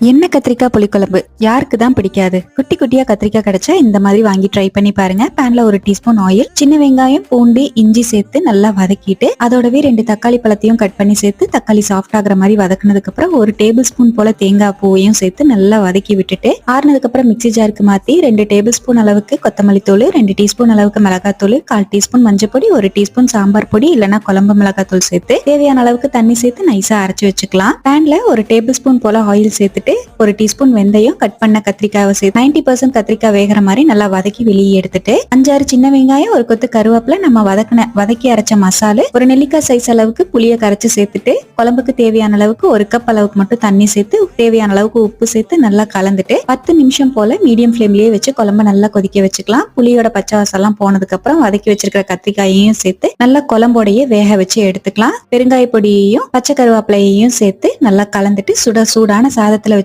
எண்ணெய் கத்திரிக்காய் புளிக்குழம்பு யாருக்கு தான் பிடிக்காது. குட்டி குட்டியா கத்திரிக்காய் கிடைச்சா இந்த மாதிரி வாங்கி ட்ரை பண்ணி பாருங்க. பேன்ல 1 டீஸ்பூன் ஆயில், சின்ன வெங்காயம், பூண்டு, இஞ்சி சேர்த்து நல்லா வதக்கிட்டு அதோடவே 2 தக்காளி பழத்தையும் கட் பண்ணி சேர்த்து தக்காளி சாஃப்ட் ஆகுற மாதிரி வதக்குனதுக்கு அப்புறம் 1 டேபிள் ஸ்பூன் போல தேங்காய் பூவையும் சேர்த்து நல்லா வதக்கி விட்டுட்டு ஆறுனதுக்கு அப்புறம் மிக்ஸி ஜாருக்கு மாத்தி 2 டேபிள் ஸ்பூன் அளவுக்கு கொத்தமல்லி தூள், 2 டீஸ்பூன் அளவுக்கு மிளகாய் தூள், 1/4 டீஸ்பூன் மஞ்சள் பொடி, 1 டீஸ்பூன் சாம்பார் பொடி இல்லைன்னா குழம்பு மிளகாய் தூள் சேர்த்து தேவையான அளவுக்கு தண்ணி சேர்த்து நைஸா அரைச்சு வச்சுக்கலாம். பேன்ல 1 டேபிள் ஸ்பூன் போல ஆயில் சேர்த்துட்டு 1 டீஸ்பூன் வெந்தயம், கட் பண்ண கத்திரிக்காவை சேர்த்து 90% கத்திரிக்காய் வேகிற மாதிரி நல்லா வதக்கி வெளியே எடுத்துட்டு 5-6 சின்ன வெங்காயம், 1 கொத்து கருவேப்பிலை, நம்ம வதக்கி அரைச்ச மசாலா, 1 நெல்லிக்காய் சைஸ் அளவுக்கு புளியை கரைச்சு சேர்த்துட்டு குழம்புக்கு தேவையான அளவுக்கு 1 கப் அளவுக்கு மட்டும் தண்ணி சேர்த்து தேவையான அளவுக்கு உப்பு சேர்த்து நல்லா கலந்துட்டு 10 நிமிஷம் போல மீடியம் ஃபிளேம்லயே வச்சு குழம்பு நல்லா கொதிக்க வச்சுக்கலாம். புளியோட பச்சை வாசம் போனதுக்கு அப்புறம் வதக்கி வச்சிருக்கிற கத்திரிக்காயையும் சேர்த்து நல்லா குழம்போடையே வேக வச்சு எடுத்துக்கலாம். பெருங்காய பொடியையும் பச்சை கருவேப்பிலையையும் சேர்த்து நல்லா கலந்துட்டு சூடான சாதத்துல